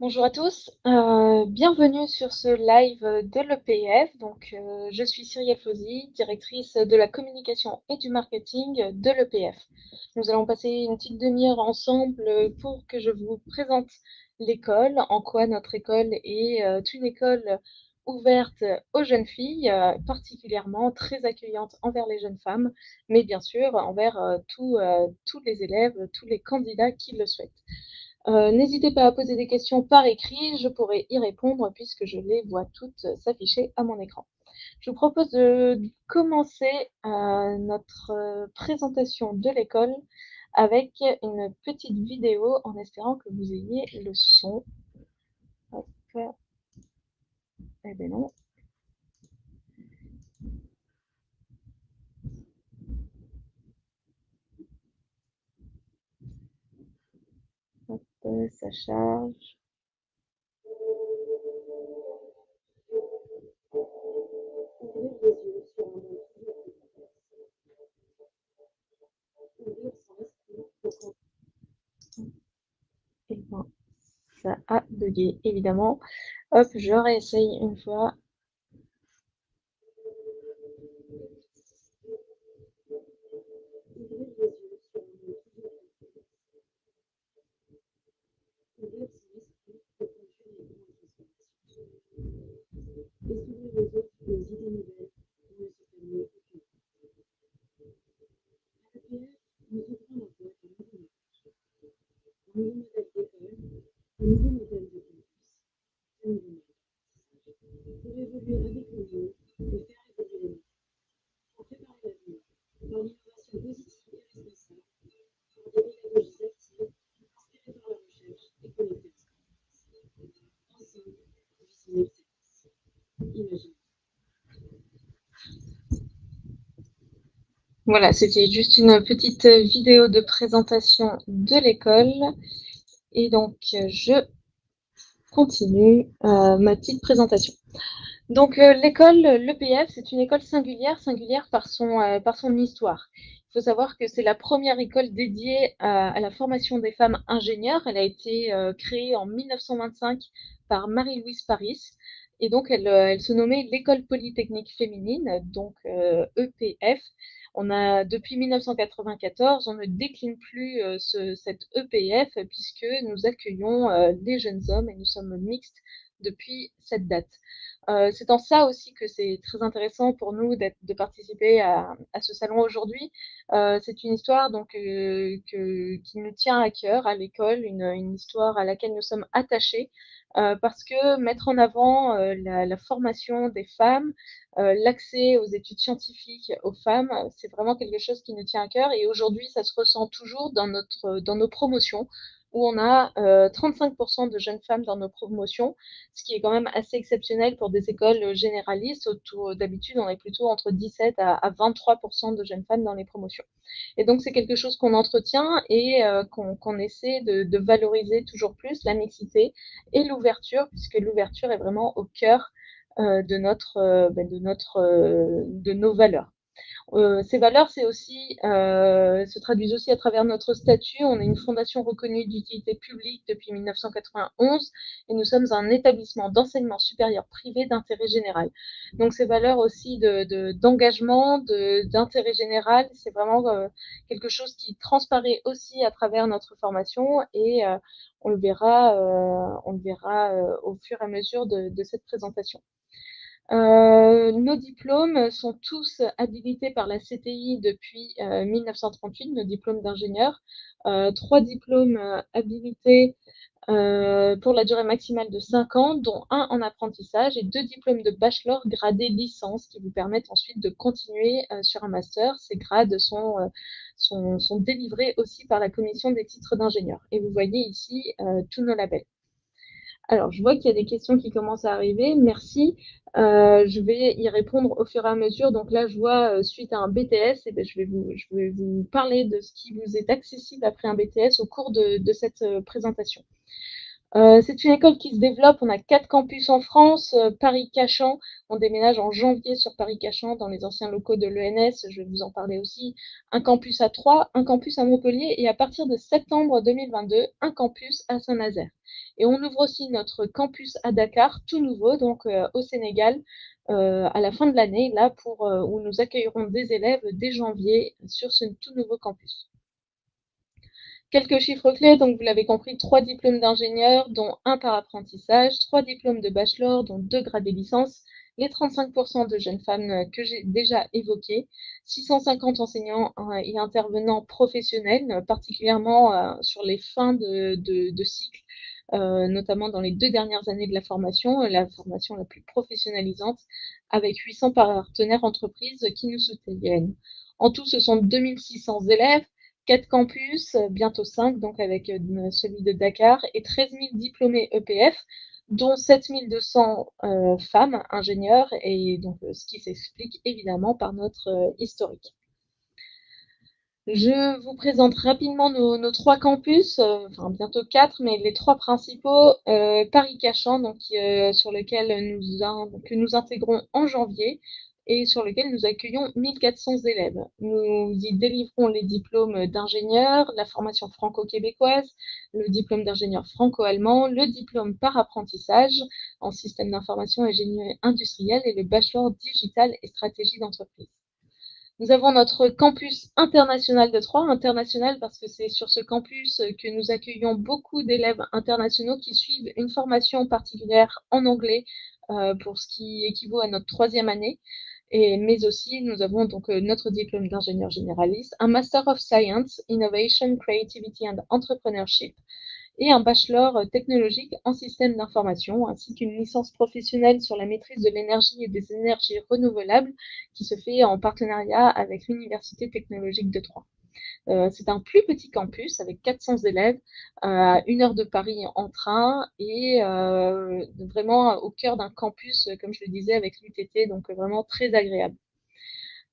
Bonjour à tous, bienvenue sur ce live de l'EPF. Je suis Cyrielle Fauzy, directrice de la communication et du marketing de l'EPF. Nous allons passer une petite demi-heure ensemble pour que je vous présente l'école, en quoi notre école est une école ouverte aux jeunes filles, particulièrement très accueillante envers les jeunes femmes, mais bien sûr envers tous les élèves, tous les candidats qui le souhaitent. N'hésitez pas à poser des questions par écrit, je pourrai y répondre puisque je les vois toutes s'afficher à mon écran. Je vous propose de commencer notre présentation de l'école avec une petite vidéo en espérant que vous ayez le son. Hop. Eh bien non. Hop, ça charge. Et ben, ça a bugué, évidemment. Hop, je réessaye une fois. Voilà, c'était juste une petite vidéo de présentation de l'école. Et donc, je continue ma petite présentation. Donc, l'école, l'EPF, c'est une école singulière par son histoire. Il faut savoir que c'est la première école dédiée à la formation des femmes ingénieures. Elle a été créée en 1925 par Marie-Louise Paris. Et donc, elle se nommait l'École polytechnique féminine, donc EPF. On a, depuis 1994, on ne décline plus cette EPF puisque nous accueillons des jeunes hommes et nous sommes mixtes depuis cette date. C'est en ça aussi que c'est très intéressant pour nous de participer à ce salon aujourd'hui. C'est une histoire qui nous tient à cœur à l'école, une histoire à laquelle nous sommes attachés, parce que mettre en avant la formation des femmes, l'accès aux études scientifiques aux femmes, c'est vraiment quelque chose qui nous tient à cœur. Et aujourd'hui, ça se ressent toujours dans nos promotions, où on a 35% de jeunes femmes dans nos promotions, ce qui est quand même assez exceptionnel pour des écoles généralistes. D'habitude, on est plutôt entre 17 à 23% de jeunes femmes dans les promotions. Et donc, c'est quelque chose qu'on entretient et qu'on essaie de valoriser toujours plus, la mixité et l'ouverture, puisque l'ouverture est vraiment au cœur de nos valeurs. Ces valeurs, se traduisent aussi à travers notre statut. On est une fondation reconnue d'utilité publique depuis 1991 et nous sommes un établissement d'enseignement supérieur privé d'intérêt général. Donc ces valeurs aussi d'engagement, d'intérêt général, c'est vraiment quelque chose qui transparaît aussi à travers notre formation et on le verra au fur et à mesure de cette présentation. Nos diplômes sont tous habilités par la CTI depuis 1938, nos diplômes d'ingénieur. 3 diplômes habilités pour la durée maximale de 5 ans, dont un en apprentissage et 2 diplômes de bachelor gradés licence qui vous permettent ensuite de continuer sur un master. Ces grades sont délivrés aussi par la commission des titres d'ingénieur. Et vous voyez ici tous nos labels. Alors, je vois qu'il y a des questions qui commencent à arriver. Merci. Je vais y répondre au fur et à mesure. Donc là, je vois, suite à un BTS, et ben, je vais vous parler de ce qui vous est accessible après un BTS au cours de cette présentation. C'est une école qui se développe. On a 4 campus en France. Paris-Cachan, on déménage en janvier sur Paris-Cachan dans les anciens locaux de l'ENS. Je vais vous en parler aussi. Un campus à Troyes, un campus à Montpellier et à partir de septembre 2022, un campus à Saint-Nazaire. Et on ouvre aussi notre campus à Dakar, tout nouveau, donc au Sénégal, à la fin de l'année, là où nous accueillerons des élèves dès janvier sur ce tout nouveau campus. Quelques chiffres clés, donc vous l'avez compris, 3 diplômes d'ingénieur, dont un par apprentissage, 3 diplômes de bachelor, dont 2 gradés licence, les 35% de jeunes femmes que j'ai déjà évoquées, 650 enseignants et intervenants professionnels, particulièrement sur les fins de cycle, notamment dans les 2 dernières années de la formation la plus professionnalisante, avec 800 partenaires entreprises qui nous soutiennent. En tout, ce sont 2600 élèves, 4 campus, bientôt 5, donc avec celui de Dakar, et 13 000 diplômés EPF, dont 7 200 femmes ingénieurs, et donc ce qui s'explique évidemment par notre historique. Je vous présente rapidement nos 3 campus, enfin bientôt 4, mais les 3 principaux, Paris-Cachan, donc sur lequel que nous intégrons en janvier et sur lequel nous accueillons 1400 élèves. Nous y délivrons les diplômes d'ingénieur, la formation franco-québécoise, le diplôme d'ingénieur franco-allemand, le diplôme par apprentissage en système d'information et génie industriel et le bachelor digital et stratégie d'entreprise. Nous avons notre campus international de Troyes, international parce que c'est sur ce campus que nous accueillons beaucoup d'élèves internationaux qui suivent une formation particulière en anglais pour ce qui équivaut à notre 3e année. Mais aussi, nous avons donc notre diplôme d'ingénieur généraliste, un Master of Science, Innovation, Creativity and Entrepreneurship, et un bachelor technologique en système d'information, ainsi qu'une licence professionnelle sur la maîtrise de l'énergie et des énergies renouvelables qui se fait en partenariat avec l'Université technologique de Troyes. C'est un plus petit campus avec 400 élèves, à 1 heure de Paris en train et vraiment au cœur d'un campus, comme je le disais, avec l'UTT, donc vraiment très agréable.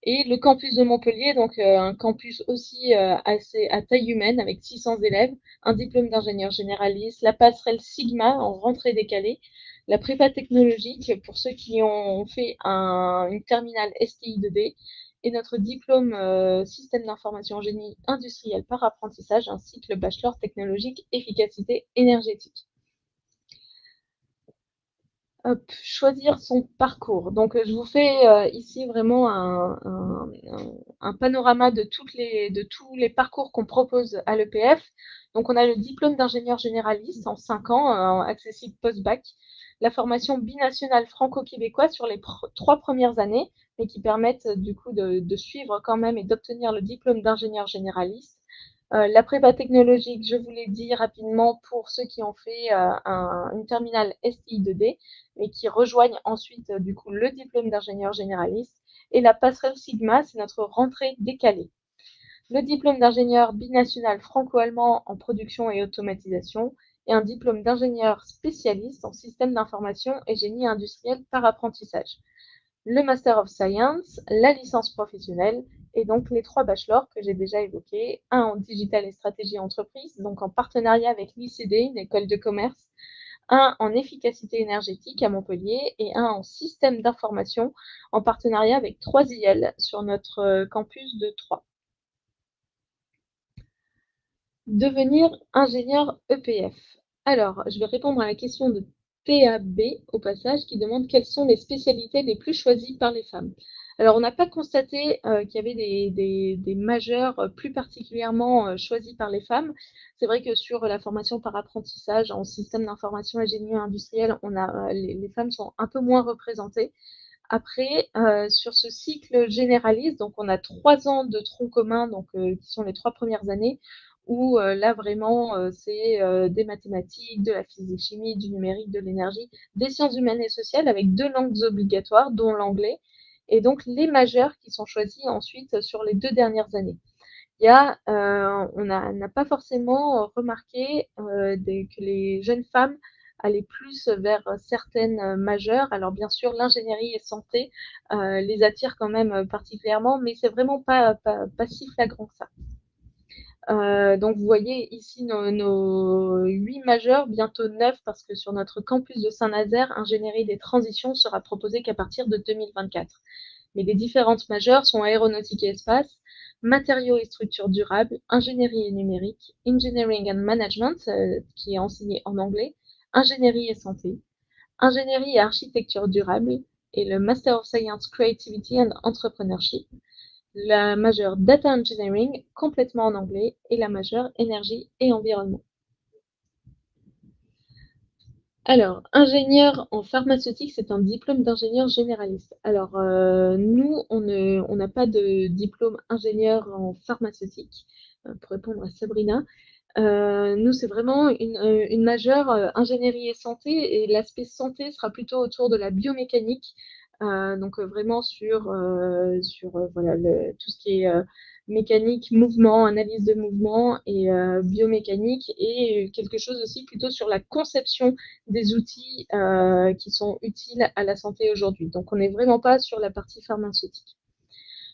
Et le campus de Montpellier, donc un campus aussi assez à taille humaine avec 600 élèves, un diplôme d'ingénieur généraliste, la passerelle Sigma en rentrée décalée, la prépa technologique pour ceux qui ont fait une terminale STI2D et notre diplôme système d'information en génie industriel par apprentissage ainsi que le bachelor technologique efficacité énergétique. Hop, choisir son parcours. Donc, je vous fais ici vraiment un panorama de tous les parcours qu'on propose à l'EPF. Donc, on a le diplôme d'ingénieur généraliste en 5 ans, accessible post-bac, la formation binationale franco-québécoise sur les 3 premières années, mais qui permettent du coup de suivre quand même et d'obtenir le diplôme d'ingénieur généraliste. La prépa technologique, je vous l'ai dit rapidement pour ceux qui ont fait une terminale STI2D et qui rejoignent ensuite du coup le diplôme d'ingénieur généraliste. Et la passerelle Sigma, c'est notre rentrée décalée. Le diplôme d'ingénieur binational franco-allemand en production et automatisation et un diplôme d'ingénieur spécialiste en système d'information et génie industriel par apprentissage. Le Master of Science, la licence professionnelle et donc les 3 bachelors que j'ai déjà évoqués, un en digital et stratégie entreprise, donc en partenariat avec l'ICD, une école de commerce, un en efficacité énergétique à Montpellier et un en système d'information en partenariat avec 3IL sur notre campus de Troyes. Devenir ingénieur EPF. Alors, je vais répondre à la question de TAB au passage qui demande quelles sont les spécialités les plus choisies par les femmes. Alors, on n'a pas constaté qu'il y avait des majeurs plus particulièrement choisis par les femmes. C'est vrai que sur la formation par apprentissage en système d'information et génie industriel, les femmes sont un peu moins représentées. Après, sur ce cycle généraliste, donc on a 3 ans de tronc commun, donc qui sont les 3 premières années, où là vraiment c'est des mathématiques, de la physique-chimie, du numérique, de l'énergie, des sciences humaines et sociales avec 2 langues obligatoires, dont l'anglais, et donc les majeurs qui sont choisis ensuite sur les 2 dernières années. On n'a pas forcément remarqué que les jeunes femmes allaient plus vers certaines majeures. Alors bien sûr, l'ingénierie et santé les attire quand même particulièrement, mais c'est vraiment pas si flagrant que ça. Donc vous voyez ici nos 8 majeurs, bientôt 9, parce que sur notre campus de Saint-Nazaire, ingénierie des transitions sera proposée qu'à partir de 2024. Mais les différentes majeures sont aéronautique et espace, matériaux et structures durables, ingénierie et numérique, engineering and management, qui est enseigné en anglais, ingénierie et santé, ingénierie et architecture durable, et le Master of Science Creativity and Entrepreneurship, la majeure Data Engineering, complètement en anglais, et la majeure Énergie et Environnement. Alors, ingénieur en pharmaceutique, c'est un diplôme d'ingénieur généraliste. Alors, nous, on n'a pas de diplôme ingénieur en pharmaceutique, pour répondre à Sabrina. Nous, c'est vraiment une majeure ingénierie et santé, et l'aspect santé sera plutôt autour de la biomécanique, donc vraiment sur voilà, tout ce qui est mécanique, mouvement, analyse de mouvement et biomécanique, et quelque chose aussi plutôt sur la conception des outils qui sont utiles à la santé aujourd'hui. Donc, on n'est vraiment pas sur la partie pharmaceutique.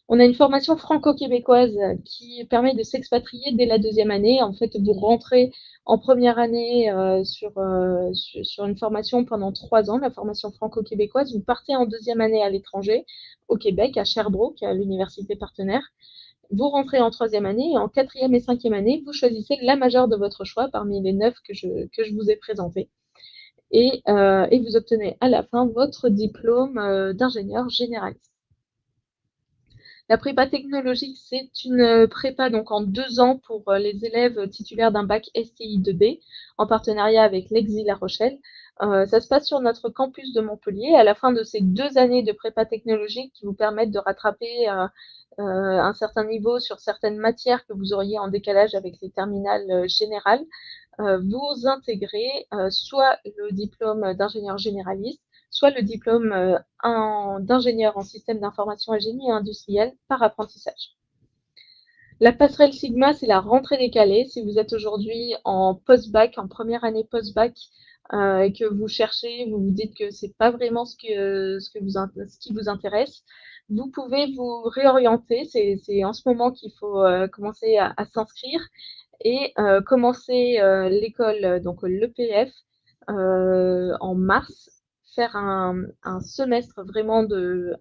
On a une formation franco-québécoise qui permet de s'expatrier dès la deuxième année. En fait, vous rentrez en première année sur une formation pendant 3 ans, la formation franco-québécoise. Vous partez en deuxième année à l'étranger, au Québec, à Sherbrooke, à l'université partenaire. Vous rentrez en troisième année et en quatrième et cinquième année, vous choisissez la majeure de votre choix parmi les 9 que je vous ai présentés. Et vous obtenez à la fin votre diplôme d'ingénieur généraliste. La prépa technologique, c'est une prépa donc en 2 ans pour les élèves titulaires d'un bac STI 2B en partenariat avec l'EXI La Rochelle. Ça se passe sur notre campus de Montpellier. À la fin de ces 2 années de prépa technologique qui vous permettent de rattraper un certain niveau sur certaines matières que vous auriez en décalage avec les terminales générales, vous intégrez soit le diplôme d'ingénieur généraliste, soit le diplôme d'ingénieur en système d'information et génie industriel par apprentissage. La passerelle Sigma, c'est la rentrée décalée. Si vous êtes aujourd'hui en post-bac, en première année post-bac, et que vous cherchez, vous vous dites que c'est pas vraiment ce qui vous intéresse, vous pouvez vous réorienter. C'est en ce moment qu'il faut commencer à s'inscrire et commencer l'école, donc l'EPF, en mars, faire un semestre vraiment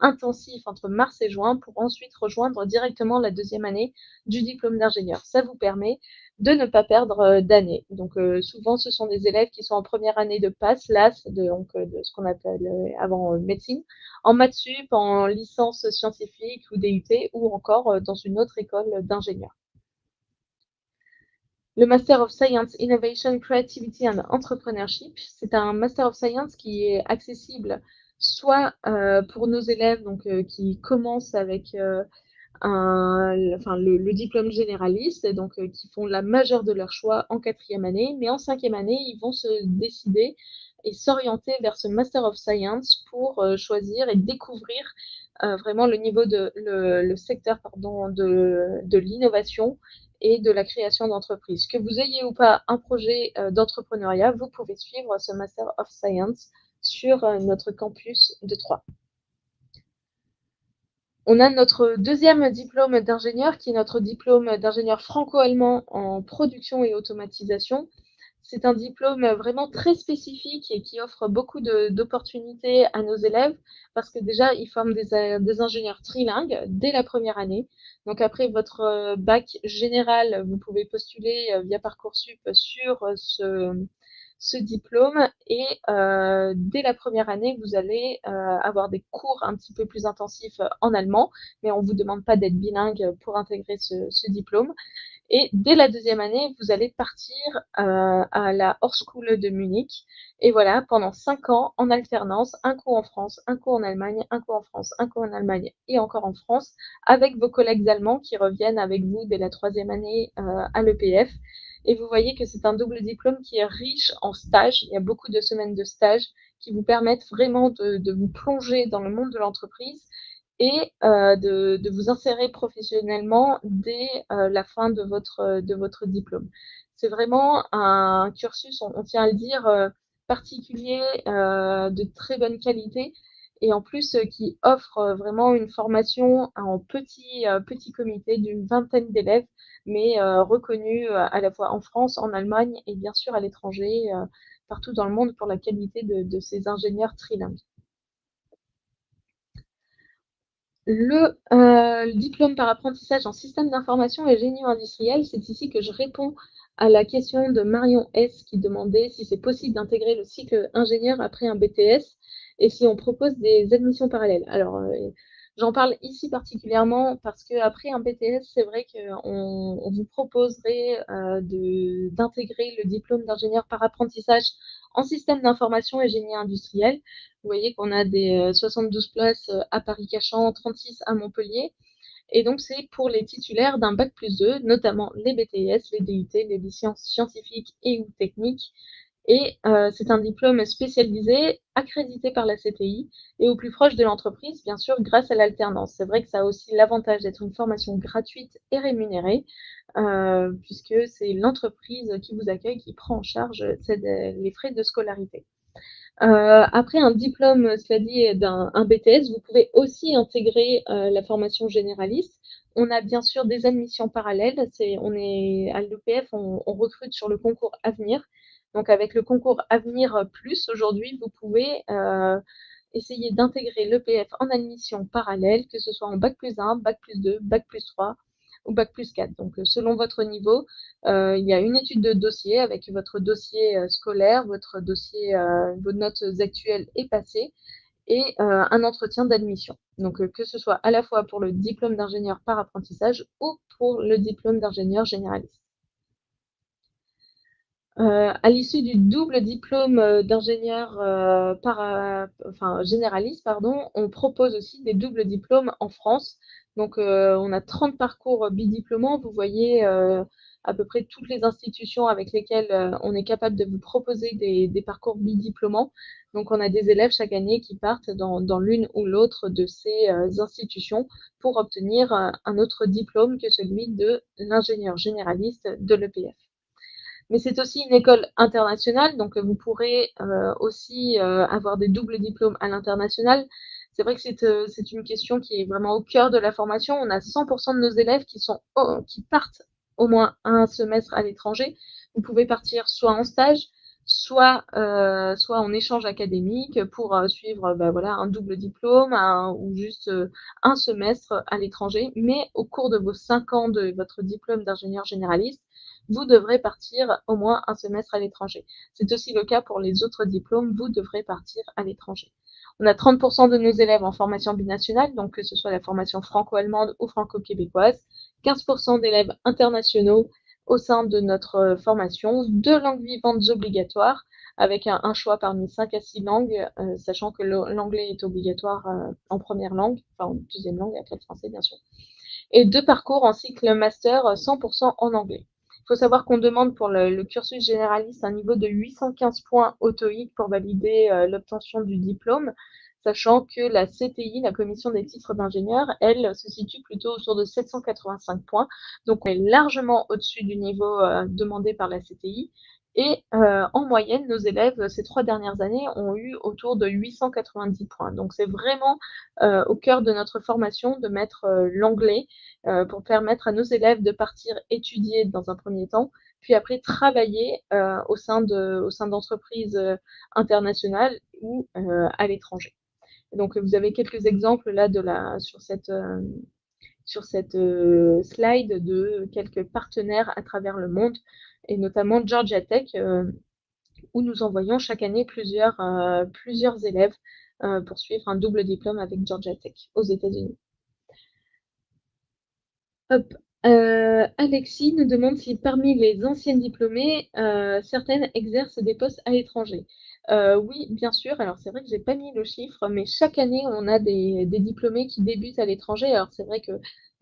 intensif entre mars et juin pour ensuite rejoindre directement la deuxième année du diplôme d'ingénieur. Ça vous permet de ne pas perdre d'année. Donc souvent, ce sont des élèves qui sont en première année de PASS, LAS, donc de ce qu'on appelle avant médecine, en maths sup, en licence scientifique ou DUT, ou encore dans une autre école d'ingénieur. Le Master of Science, Innovation, Creativity and Entrepreneurship, c'est un Master of Science qui est accessible soit pour nos élèves donc, qui commencent avec le diplôme généraliste, donc qui font la majeure de leur choix en quatrième année, mais en cinquième année, ils vont se décider et s'orienter vers ce Master of Science pour choisir et découvrir vraiment le secteur de l'innovation et de la création d'entreprises. Que vous ayez ou pas un projet d'entrepreneuriat, vous pouvez suivre ce Master of Science sur notre campus de Troyes. On a notre deuxième diplôme d'ingénieur, qui est notre diplôme d'ingénieur franco-allemand en production et automatisation. C'est un diplôme vraiment très spécifique et qui offre beaucoup d'opportunités à nos élèves parce que déjà, ils forment des ingénieurs trilingues dès la première année. Donc après votre bac général, vous pouvez postuler via Parcoursup sur ce diplôme et dès la première année, vous allez avoir des cours un petit peu plus intensifs en allemand, mais on ne vous demande pas d'être bilingue pour intégrer ce diplôme. Et dès la deuxième année, vous allez partir à la Hochschule de Munich. Et voilà, pendant 5 ans, en alternance, un coup en France, un coup en Allemagne, un coup en France, un coup en Allemagne et encore en France, avec vos collègues allemands qui reviennent avec vous dès la troisième année à l'EPF. Et vous voyez que c'est un double diplôme qui est riche en stages. Il y a beaucoup de semaines de stages qui vous permettent vraiment de vous plonger dans le monde de l'entreprise et de vous insérer professionnellement dès la fin de votre diplôme. C'est vraiment un cursus, on tient à le dire, particulier, de très bonne qualité et en plus qui offre vraiment une formation en petit comité d'une vingtaine d'élèves, mais reconnus à la fois en France, en Allemagne et bien sûr à l'étranger, partout dans le monde pour la qualité de ces ingénieurs trilingues. Le diplôme par apprentissage en système d'information et génie industriel, c'est ici que je réponds à la question de Marion S qui demandait si c'est possible d'intégrer le cycle ingénieur après un BTS et si on propose des admissions parallèles. Alors, j'en parle ici particulièrement parce qu'après un BTS, c'est vrai qu'on vous proposerait d'intégrer le diplôme d'ingénieur par apprentissage en système d'information et génie industriel. Vous voyez qu'on a des 72 places à Paris-Cachan, 36 à Montpellier. Et donc, c'est pour les titulaires d'un bac+2, notamment les BTS, les DUT, les licences scientifiques et ou techniques. Et c'est un diplôme spécialisé, accrédité par la CTI et au plus proche de l'entreprise, bien sûr, grâce à l'alternance. C'est vrai que ça a aussi l'avantage d'être une formation gratuite et rémunérée, puisque c'est l'entreprise qui vous accueille qui prend en charge les frais de scolarité. Après un diplôme, cela dit, d'un BTS, vous pouvez aussi intégrer la formation généraliste. On a bien sûr des admissions parallèles. On est à l'EPF, on recrute sur le concours Avenir. Donc avec le concours Avenir Plus, aujourd'hui, vous pouvez essayer d'intégrer l'EPF en admission parallèle, que ce soit en bac+1, bac+2, bac+3 ou bac+4. Donc selon votre niveau, il y a une étude de dossier avec votre dossier scolaire, votre dossier, vos notes actuelles et passées, et un entretien d'admission. Donc que ce soit à la fois pour le diplôme d'ingénieur par apprentissage ou pour le diplôme d'ingénieur généraliste. À l'issue du double diplôme d'ingénieur généraliste, pardon, on propose aussi des doubles diplômes en France. Donc, on a 30 parcours bidiplômants. Vous voyez à peu près toutes les institutions avec lesquelles on est capable de vous proposer des parcours bidiplômants. Donc, on a des élèves chaque année qui partent dans l'une ou l'autre de ces institutions pour obtenir un autre diplôme que celui de l'ingénieur généraliste de l'EPF. Mais c'est aussi une école internationale, donc vous pourrez aussi avoir des doubles diplômes à l'international. C'est vrai que c'est une question qui est vraiment au cœur de la formation. On a 100% de nos élèves qui partent au moins un semestre à l'étranger. Vous pouvez partir soit en stage, soit en échange académique pour suivre voilà, un double diplôme ou juste un semestre à l'étranger. Mais au cours de vos 5 ans de votre diplôme d'ingénieur généraliste, vous devrez partir au moins un semestre à l'étranger. C'est aussi le cas pour les autres diplômes, vous devrez partir à l'étranger. On a 30% de nos élèves en formation binationale, donc que ce soit la formation franco-allemande ou franco-québécoise, 15% d'élèves internationaux au sein de notre formation, 2 langues vivantes obligatoires, avec un choix parmi 5 à 6 langues, sachant que l'anglais est obligatoire en première langue, enfin en deuxième langue, après le français bien sûr, et 2 parcours en cycle master 100% en anglais. Il faut savoir qu'on demande pour le cursus généraliste un niveau de 815 points au TOEIC pour valider l'obtention du diplôme, sachant que la CTI, la commission des titres d'ingénieur, elle se situe plutôt autour de 785 points. Donc on est largement au-dessus du niveau demandé par la CTI. Et en moyenne, nos élèves, ces 3 dernières années, ont eu autour de 890 points. Donc c'est vraiment au cœur de notre formation de mettre l'anglais pour permettre à nos élèves de partir étudier dans un premier temps, puis après travailler au sein d'entreprises internationales ou à l'étranger. Donc vous avez quelques exemples là sur cette slide de quelques partenaires à travers le monde, et notamment Georgia Tech, où nous envoyons chaque année plusieurs élèves pour suivre un double diplôme avec Georgia Tech aux États-Unis. Hop. Alexis nous demande si parmi les anciennes diplômées, certaines exercent des postes à l'étranger. Oui, bien sûr. Alors c'est vrai que j'ai pas mis le chiffre, mais chaque année, on a des diplômés qui débutent à l'étranger. Alors c'est vrai que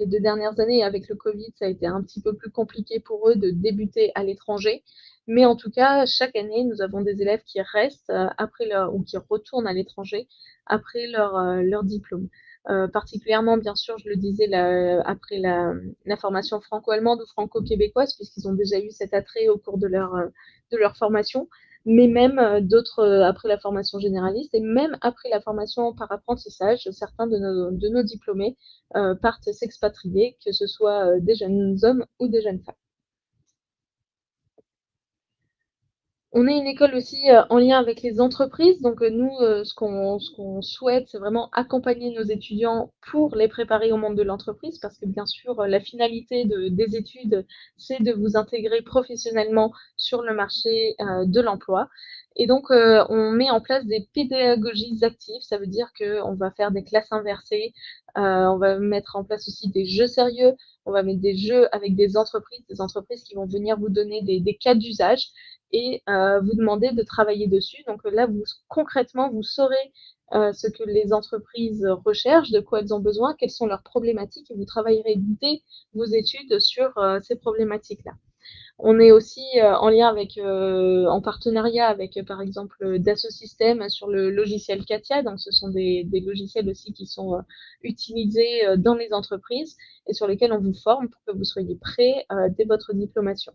les 2 dernières années, avec le Covid, ça a été un petit peu plus compliqué pour eux de débuter à l'étranger. Mais en tout cas, chaque année, nous avons des élèves qui restent ou qui retournent à l'étranger après leur diplôme. Particulièrement, bien sûr, je le disais, après la formation franco-allemande ou franco-québécoise, puisqu'ils ont déjà eu cet attrait au cours de leur formation. mais même d'autres après la formation généraliste et même après la formation par apprentissage, certains de nos diplômés partent s'expatrier, que ce soit des jeunes hommes ou des jeunes femmes. On est une école aussi en lien avec les entreprises, donc nous, ce qu'on souhaite, c'est vraiment accompagner nos étudiants pour les préparer au monde de l'entreprise, parce que bien sûr, la finalité des études, c'est de vous intégrer professionnellement sur le marché de l'emploi. Et donc, on met en place des pédagogies actives, ça veut dire qu'on va faire des classes inversées, on va mettre en place aussi des jeux sérieux, on va mettre des jeux avec des entreprises qui vont venir vous donner des cas d'usage et vous demander de travailler dessus. Donc là, concrètement, vous saurez ce que les entreprises recherchent, de quoi elles ont besoin, quelles sont leurs problématiques, et vous travaillerez dès vos études sur ces problématiques-là. On est aussi en lien avec, en partenariat avec, par exemple, Dassault Systèmes sur le logiciel CATIA. Donc, ce sont des logiciels aussi qui sont utilisés dans les entreprises et sur lesquels on vous forme pour que vous soyez prêts dès votre diplomation.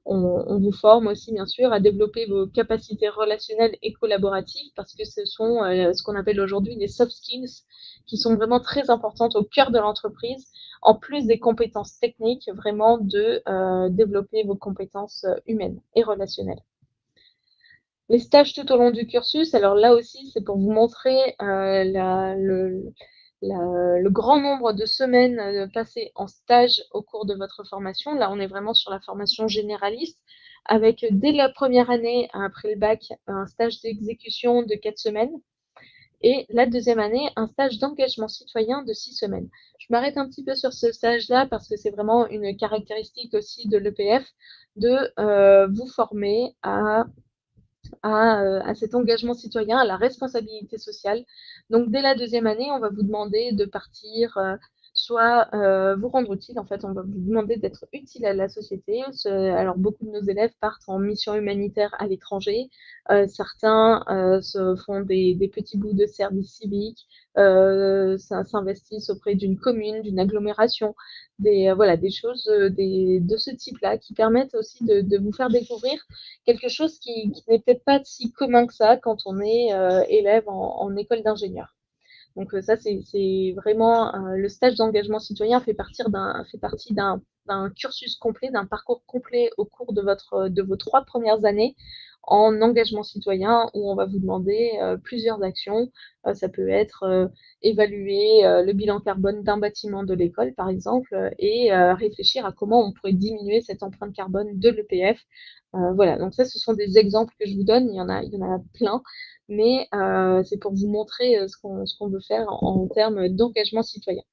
On vous forme aussi, bien sûr, à développer vos capacités relationnelles et collaboratives parce que ce sont ce qu'on appelle aujourd'hui les soft skills qui sont vraiment très importantes au cœur de l'entreprise, en plus des compétences techniques, vraiment de développer vos compétences humaines et relationnelles. Les stages tout au long du cursus, alors là aussi, c'est pour vous montrer le grand nombre de semaines passées en stage au cours de votre formation. Là, on est vraiment sur la formation généraliste, avec dès la première année, après le bac, un stage d'exécution de 4 semaines. Et la deuxième année, un stage d'engagement citoyen de 6 semaines. Je m'arrête un petit peu sur ce stage-là parce que c'est vraiment une caractéristique aussi de l'EPF de vous former à cet engagement citoyen, à la responsabilité sociale. Donc, dès la deuxième année, on va vous demander de partir, soit vous rendre utile. En fait, on va vous demander d'être utile à la société. Alors, beaucoup de nos élèves partent en mission humanitaire à l'étranger. Certains se font des petits bouts de service civique, s'investissent auprès d'une commune, d'une agglomération, voilà, des choses de ce type-là qui permettent aussi de vous faire découvrir quelque chose qui n'est peut-être pas si commun que ça quand on est élève en école d'ingénieur. Donc ça, c'est vraiment le stage d'engagement citoyen fait partie d'un cursus complet, d'un parcours complet au cours de vos 3 premières années en engagement citoyen où on va vous demander plusieurs actions. Ça peut être évaluer le bilan carbone d'un bâtiment de l'école, par exemple, et réfléchir à comment on pourrait diminuer cette empreinte carbone de l'EPF. Voilà, donc ça, ce sont des exemples que je vous donne, il y en a plein, mais c'est pour vous montrer ce qu'on veut faire en termes d'engagement citoyen.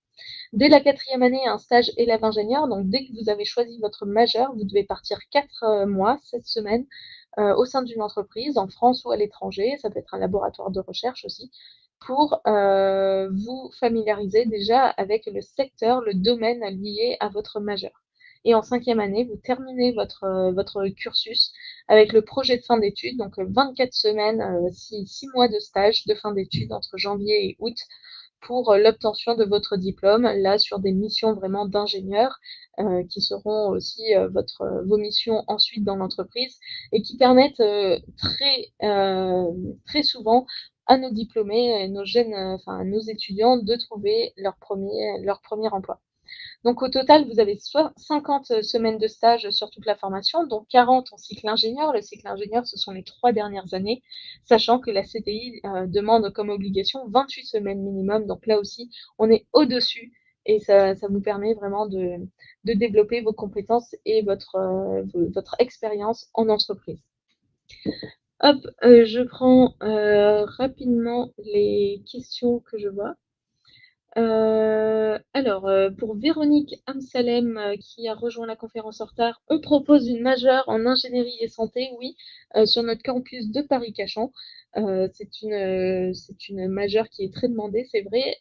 Dès la quatrième année, un stage élève-ingénieur, donc dès que vous avez choisi votre majeur, vous devez partir 4 mois, 7 semaines, au sein d'une entreprise, en France ou à l'étranger, ça peut être un laboratoire de recherche aussi, pour vous familiariser déjà avec le secteur, le domaine lié à votre majeur. Et en cinquième année, vous terminez votre cursus avec le projet de fin d'études, donc 24 semaines, 6 mois de stage de fin d'études entre janvier et août pour l'obtention de votre diplôme, là sur des missions vraiment d'ingénieur qui seront aussi vos missions ensuite dans l'entreprise et qui permettent très souvent à nos diplômés, nos jeunes, enfin nos étudiants de trouver leur premier emploi. Donc au total, vous avez soit 50 semaines de stage sur toute la formation, donc 40 en cycle ingénieur. Le cycle ingénieur, ce sont les 3 dernières années, sachant que la CTI demande comme obligation 28 semaines minimum. Donc là aussi, on est au-dessus et ça vous permet vraiment de développer vos compétences et votre expérience en entreprise. Hop, je prends rapidement les questions que je vois. Alors, pour Véronique Amsalem, qui a rejoint la conférence en retard, on propose une majeure en ingénierie et santé, oui, sur notre campus de Paris-Cachan. C'est une majeure qui est très demandée, c'est vrai,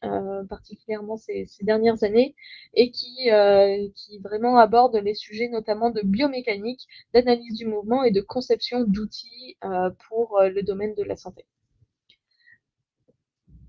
particulièrement ces dernières années, et qui vraiment aborde les sujets notamment de biomécanique, d'analyse du mouvement et de conception d'outils pour le domaine de la santé.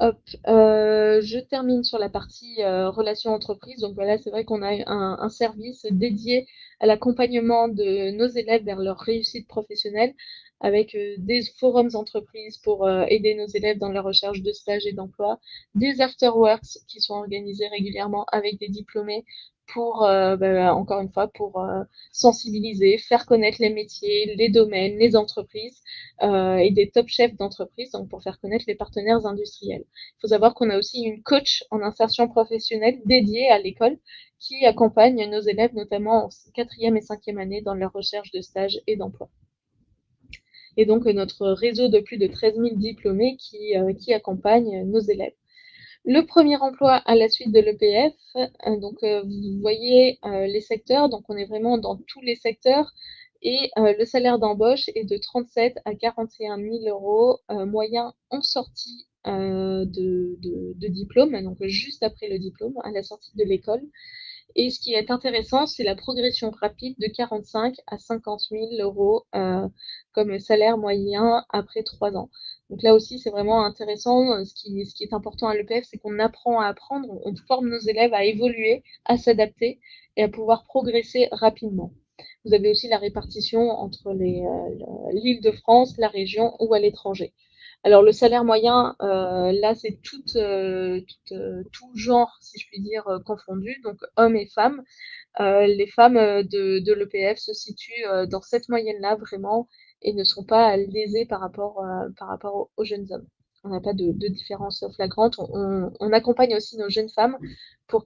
Hop, je termine sur la partie relations entreprises. Donc voilà, c'est vrai qu'on a un service dédié à l'accompagnement de nos élèves vers leur réussite professionnelle, avec des forums entreprises pour aider nos élèves dans leur recherche de stage et d'emploi, des afterworks qui sont organisés régulièrement avec des diplômés pour, encore une fois, pour sensibiliser, faire connaître les métiers, les domaines, les entreprises et des top chefs d'entreprise, donc pour faire connaître les partenaires industriels. Il faut savoir qu'on a aussi une coach en insertion professionnelle dédiée à l'école qui accompagne nos élèves, notamment en quatrième et cinquième année, dans leur recherche de stage et d'emploi. Et donc notre réseau de plus de 13 000 diplômés qui accompagne nos élèves. Le premier emploi à la suite de l'EPF, donc vous voyez les secteurs, donc on est vraiment dans tous les secteurs et le salaire d'embauche est de 37 à 41 000 euros moyen en sortie de diplôme, donc juste après le diplôme, à la sortie de l'école. Et ce qui est intéressant, c'est la progression rapide de 45 à 50 000 euros comme salaire moyen après 3 ans. Donc là aussi, c'est vraiment intéressant. Ce qui est important à l'EPF, c'est qu'on apprend à apprendre, on forme nos élèves à évoluer, à s'adapter et à pouvoir progresser rapidement. Vous avez aussi la répartition entre l'île de France, la région ou à l'étranger. Alors le salaire moyen, là c'est tout genre, si je puis dire, confondu, donc hommes et femmes. Les femmes de l'EPF se situent dans cette moyenne-là vraiment et ne sont pas lésées par rapport aux jeunes hommes. On n'a pas de différence flagrante. On accompagne aussi nos jeunes femmes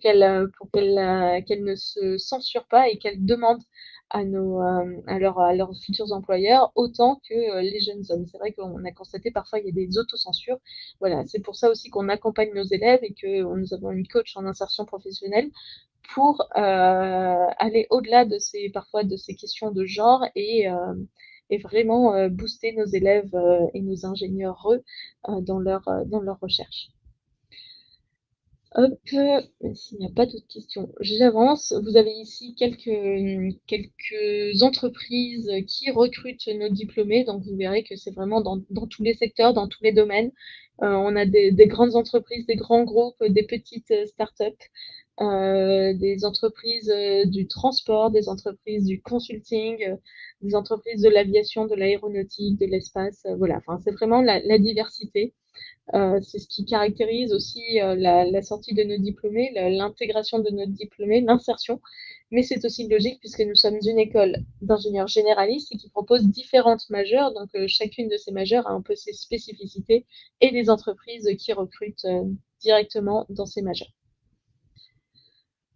qu'elles ne se censurent pas et qu'elles demandent à leurs futurs employeurs autant que les jeunes hommes. C'est vrai qu'on a constaté parfois il y a des autocensures. Voilà, c'est pour ça aussi qu'on accompagne nos élèves et que nous avons une coach en insertion professionnelle pour aller au-delà de parfois de ces questions de genre et vraiment booster nos élèves et nos ingénieurs dans leur recherche. Hop, s'il n'y a pas d'autres questions, j'avance. Vous avez ici quelques entreprises qui recrutent nos diplômés, donc vous verrez que c'est vraiment dans tous les secteurs, dans tous les domaines. On a des grandes entreprises, des grands groupes, des petites startups, des entreprises du transport, des entreprises du consulting, des entreprises de l'aviation, de l'aéronautique, de l'espace. Voilà, enfin, c'est vraiment la diversité. C'est ce qui caractérise aussi la sortie de nos diplômés, l'intégration de nos diplômés, l'insertion. Mais c'est aussi logique puisque nous sommes une école d'ingénieurs généralistes et qui propose différentes majeures. Donc chacune de ces majeures a un peu ses spécificités et des entreprises qui recrutent directement dans ces majeures.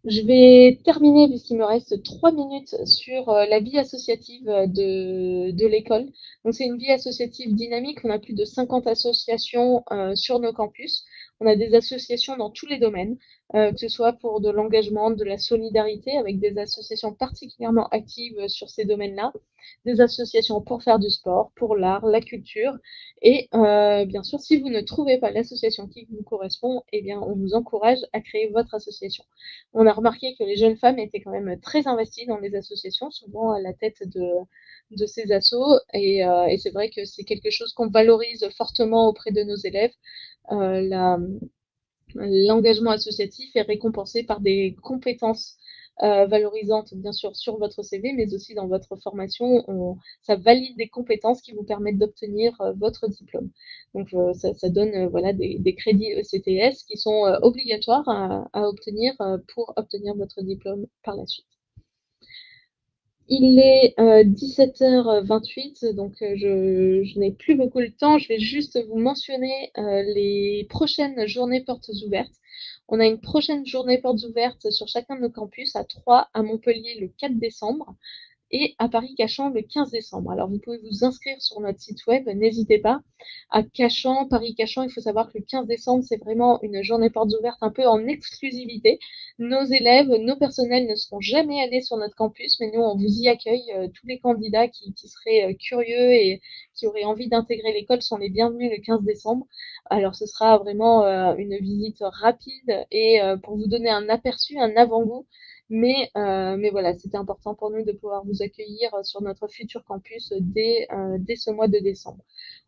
Je vais terminer, puisqu'il me reste 3 minutes, sur la vie associative de l'école. Donc, c'est une vie associative dynamique. On a plus de 50 associations sur nos campus. On a des associations dans tous les domaines, que ce soit pour de l'engagement, de la solidarité, avec des associations particulièrement actives sur ces domaines-là, des associations pour faire du sport, pour l'art, la culture. Et bien sûr, si vous ne trouvez pas l'association qui vous correspond, eh bien, on vous encourage à créer votre association. On a remarqué que les jeunes femmes étaient quand même très investies dans les associations, souvent à la tête de ces assos. Et c'est vrai que c'est quelque chose qu'on valorise fortement auprès de nos élèves. L'engagement associatif est récompensé par des compétences valorisantes, bien sûr, sur votre CV, mais aussi dans votre formation. Ça valide des compétences qui vous permettent d'obtenir votre diplôme. Donc, ça donne voilà, des crédits ECTS qui sont obligatoires à obtenir pour obtenir votre diplôme par la suite. Il est 17h28, donc je n'ai plus beaucoup de temps. Je vais juste vous mentionner les prochaines journées portes ouvertes. On a une prochaine journée portes ouvertes sur chacun de nos campus, à Troyes, à Montpellier le 4 décembre et à Paris-Cachan le 15 décembre. Alors, vous pouvez vous inscrire sur notre site web, n'hésitez pas. À Cachan, Paris-Cachan, il faut savoir que le 15 décembre, c'est vraiment une journée portes ouvertes un peu en exclusivité. Nos élèves, nos personnels ne seront jamais allés sur notre campus, mais nous, on vous y accueille. Tous les candidats qui seraient curieux et qui auraient envie d'intégrer l'école sont les bienvenus le 15 décembre. Alors, ce sera vraiment une visite rapide et pour vous donner un aperçu, un avant-goût mais voilà, c'était important pour nous de pouvoir vous accueillir sur notre futur campus dès ce mois de décembre.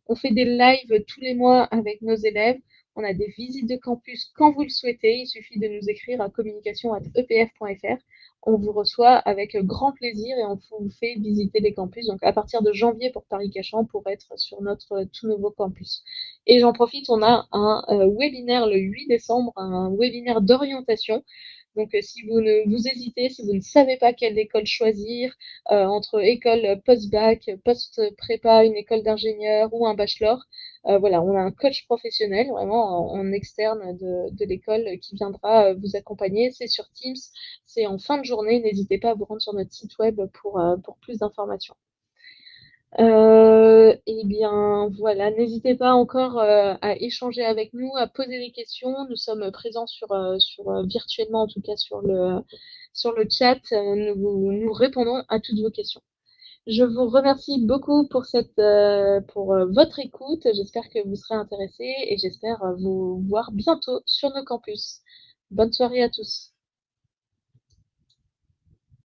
On fait des lives tous les mois avec nos élèves. On a des visites de campus quand vous le souhaitez. Il suffit de nous écrire à communication@epf.fr. On vous reçoit avec grand plaisir et on vous fait visiter les campus. Donc à partir de janvier pour Paris-Cachan pour être sur notre tout nouveau campus. Et j'en profite, on a un webinaire le 8 décembre, un webinaire d'orientation. Donc, si vous hésitez, si vous ne savez pas quelle école choisir, entre école post-bac, post-prépa, une école d'ingénieur ou un bachelor, voilà, on a un coach professionnel vraiment en externe de l'école qui viendra vous accompagner. C'est sur Teams, c'est en fin de journée. N'hésitez pas à vous rendre sur notre site web pour plus d'informations. Eh bien, voilà, n'hésitez pas encore à échanger avec nous, à poser des questions. Nous sommes présents virtuellement, en tout cas sur le chat. Nous répondons à toutes vos questions. Je vous remercie beaucoup pour votre écoute. J'espère que vous serez intéressés et j'espère vous voir bientôt sur nos campus. Bonne soirée à tous.